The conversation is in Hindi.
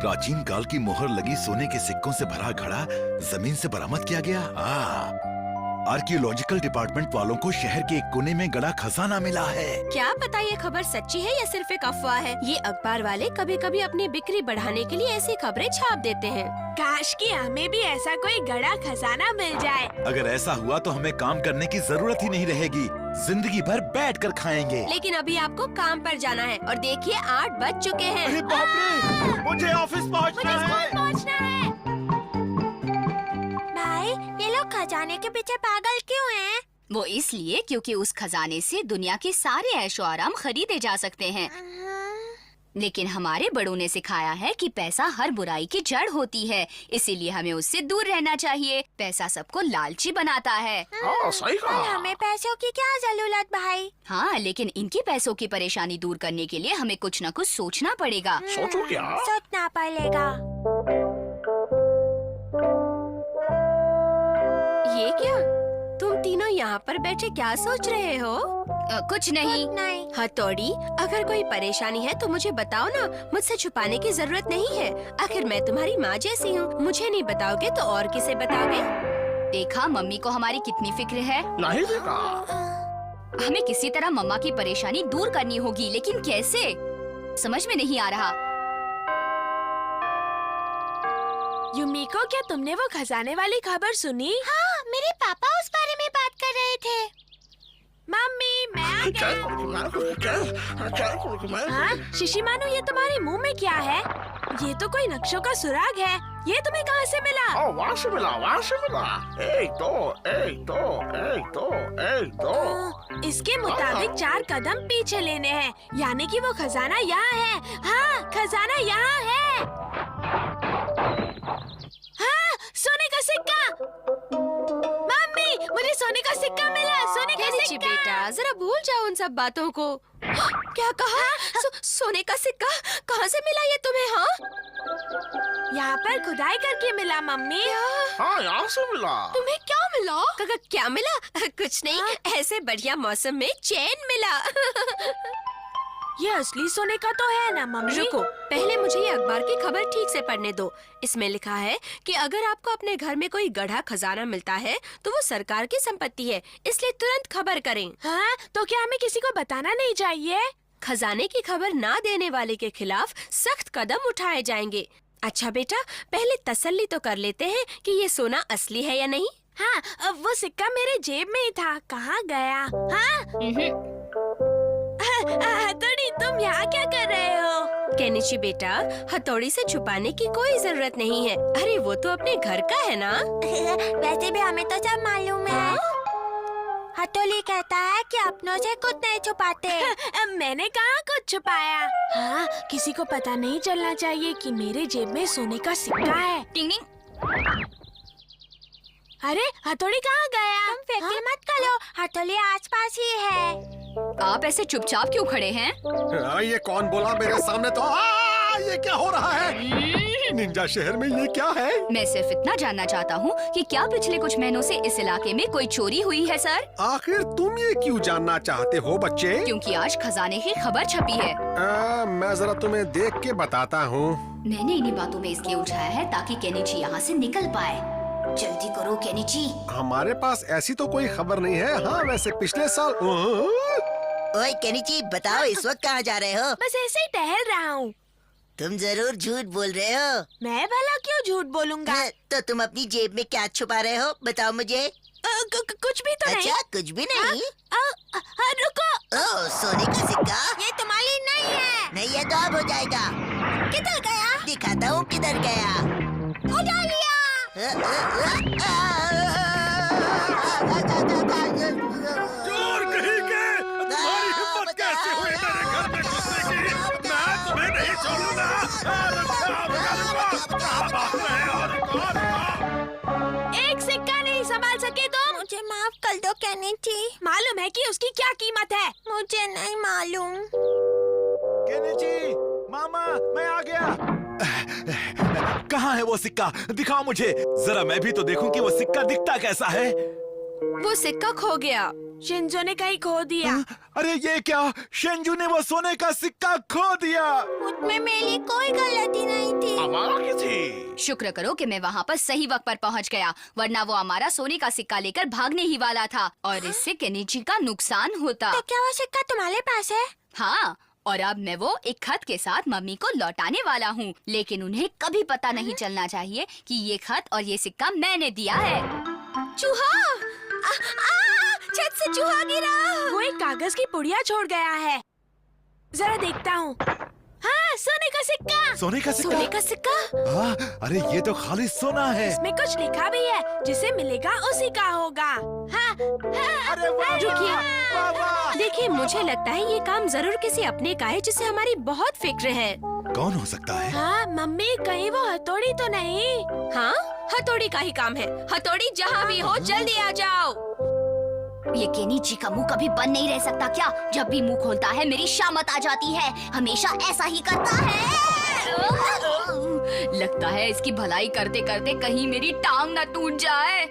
प्राचीन काल की मोहर लगी सोने के सिक्कों से भरा घड़ा जमीन से बरामद किया गया। आर्कियोलॉजिकल डिपार्टमेंट वालों को शहर के एक कोने में गड़ा खजाना मिला है। क्या पता ये खबर सच्ची है या सिर्फ एक अफवाह है। ये अखबार वाले कभी कभी अपनी बिक्री बढ़ाने के लिए ऐसी खबरें छाप देते हैं। काश कि हमें भी ऐसा कोई गड़ा खजाना मिल जाए। अगर ऐसा हुआ तो हमें काम करने की जरूरत ही नहीं रहेगी, जिंदगी भर बैठकर खाएंगे। लेकिन अभी आपको काम पर जाना है और देखिए 8 बज चुके हैं। अरे बाप रे, मुझे ऑफिस पहुंचना है। भाई, ये लोग खजाने के पीछे पागल क्यों हैं? वो इसलिए क्योंकि उस खजाने से दुनिया के सारे ऐशो आराम खरीदे जा सकते हैं। लेकिन हमारे बड़ों ने सिखाया है कि पैसा हर बुराई की जड़ होती है, इसीलिए हमें उससे दूर रहना चाहिए। पैसा सबको लालची बनाता है। सही कहा। और हमें पैसों की क्या जरूरत भाई? हाँ, लेकिन इनकी पैसों की परेशानी दूर करने के लिए हमें कुछ न कुछ सोचना पड़ेगा। सोचो क्या? सोचना पड़ेगा। ये क्या? तुम तीनों यहाँ पर बैठे क्या सोच रहे हो? कुछ नहीं। नहीं। हथौड़ी, अगर कोई परेशानी है तो मुझे बताओ ना, मुझसे छुपाने की जरूरत नहीं है। आखिर मैं तुम्हारी माँ जैसी हूँ। मुझे नहीं बताओगे तो और किसे बताओगे? देखा मम्मी को हमारी कितनी फिक्र है। नहीं देखा। हमें किसी तरह मम्मा की परेशानी दूर करनी होगी, लेकिन कैसे समझ में नहीं आ रहा। युमिको, क्या तुमने वो खजाने वाली खबर सुनी? हाँ, मेरे पापा उस बारे में बात कर रहे थे। मम्मी, मैं आ गई। हाँ, शिशिमानु, ये तुम्हारे मुंह में क्या है? ये तो कोई नक्शों का सुराग है। ये तुम्हें कहाँ से मिला? वहाँ से मिला, वहाँ से मिला। एक दो। इसके मुताबिक 4 कदम पीछे लेने हैं, यानी कि वो खजाना यहाँ है। हाँ, खजाना यहाँ है। हाँ, सोने का सिक्का। मम्मी, मुझे सोने का सिक्का मिला। सोने का केनिची सिक्का। बेटा, जरा भूल जाओ उन सब बातों को। क्या कहा? सोने का सिक्का कहाँ से मिला ये तुम्हें? हाँ, यहाँ पर खुदाई करके मिला मम्मी। हाँ, यहाँ से मिला। तुम्हें क्या मिला? क्या मिला? कुछ नहीं, ऐसे बढ़िया मौसम में चैन मिला। ये असली सोने का तो है ना मम्मी? रुको, पहले मुझे ये अखबार की खबर ठीक से पढ़ने दो। इसमें लिखा है कि अगर आपको अपने घर में कोई गढ़ा खजाना मिलता है तो वो सरकार की संपत्ति है, इसलिए तुरंत खबर करें। हाँ, तो क्या हमें किसी को बताना नहीं चाहिए? खजाने की खबर ना देने वाले के खिलाफ सख्त कदम उठाए जाएंगे। अच्छा बेटा, पहले तसल्ली तो कर लेते हैं कि ये सोना असली है या नहीं। हाँ, वो सिक्का मेरे जेब में ही था। कहाँ गया? हाँ? हथौड़ी, तुम यहाँ क्या कर रहे हो? केनिची बेटा, हथौड़ी से छुपाने की कोई जरूरत नहीं है। अरे वो तो अपने घर का है ना। वैसे भी हमें तो सब मालूम है। हथौड़ी कहता है कि अपनों से कुछ नहीं छुपाते। मैंने कहाँ कुछ छुपाया? हाँ, किसी को पता नहीं चलना चाहिए कि मेरे जेब में सोने का सिक्का है। टिंग टिंग। अरे, हथौड़ी कहाँ गया? तुम फिक्र मत करो, हथौड़ी आसपास ही है। आप ऐसे चुपचाप क्यों खड़े हैं? ये कौन बोला मेरे सामने? तो ये क्या हो रहा है? निंजा शहर में ये क्या है? मैं सिर्फ इतना जानना चाहता हूँ कि क्या पिछले कुछ महीनों से इस इलाके में कोई चोरी हुई है सर? आखिर तुम ये क्यों जानना चाहते हो बच्चे? क्योंकि आज खजाने की खबर छपी है। मैं जरा तुम्हें देख के बताता हूँ। मैंने इन्हीं बातों में इसलिए उठाया है ताकि केनिची यहाँ से निकल पाए। जल्दी करो केनिची। हमारे पास ऐसी तो कोई खबर नहीं है। हाँ, वैसे पिछले साल। ओए केनिची, बताओ इस वक्त कहाँ जा रहे हो? बस ऐसे ही टहल रहा हूँ। तुम जरूर झूठ बोल रहे हो। मैं भला क्यों झूठ बोलूँगा? तो तुम अपनी जेब में क्या छुपा रहे हो? बताओ मुझे। कुछ भी तो नहीं। अच्छा, कुछ भी नहीं। रुको। ओह, सोने का सिक्का? ये तुम्हारी नहीं है। नहीं है तो अब हो जाएगा। किधर गया? दिखाता हूँ किधर गया। उठा लिया। चोर कहीं के! तुम्हारी हिम्मत कैसे हुई मेरे घर में घुसने की? मैं तुम्हें नहीं छोड़ूंगा। एक सिक्का नहीं संभाल सके तुम? मुझे माफ कर दो केनिची। मालूम है कि उसकी क्या कीमत है? मुझे नहीं मालूम। केनिची, मामा, मैं आ गया। कहाँ है वो सिक्का? दिखाओ मुझे, जरा मैं भी तो देखूं कि वो सिक्का दिखता कैसा है। वो सिक्का खो गया। शिंजो ने कहीं खो दिया। अरे ये क्या, शेंजू ने वो सोने का सिक्का खो दिया। उसमें मेरी कोई गलती नहीं थी। हमारी थी। शुक्र करो कि मैं वहाँ पर सही वक्त पर पहुँच गया, वरना वो हमारा सोने का सिक्का लेकर भागने ही वाला था और इससे केनिची का नुकसान होता। तो क्या वो सिक्का तुम्हारे पास है? हाँ, और अब मैं वो एक खत के साथ मम्मी को लौटाने वाला हूँ, लेकिन उन्हें कभी पता नहीं चलना चाहिए कि ये खत और ये सिक्का मैंने दिया है। चूहा! छत से चूहा गिरा। वो एक कागज की पुड़िया छोड़ गया है। जरा देखता हूँ। हाँ, सोने का सिक्का। सोने का सिक्का? सोने का सिक्का? हाँ, अरे ये तो खाली सोना है। इसमें कुछ लिखा भी है, जिसे मिलेगा उसी का होगा। हाँ, अरे वाह, रुकिए। वाह, वाह। देखिए, मुझे लगता है ये काम जरूर किसी अपने का है जिसे हमारी बहुत फिक्र है। कौन हो सकता है? हाँ, मम्मी कहीं वो हथौड़ी तो नहीं? हाँ, हथौड़ी का ही काम है। हथौड़ी जहाँ भी हो जल्दी आ जाओ। ये केनिची का मुंह कभी बंद नहीं रह सकता क्या? जब भी मुंह खोलता है मेरी शामत आ जाती है। हमेशा ऐसा ही करता है। लगता है इसकी भलाई करते करते कहीं मेरी टांग न टूट जाए।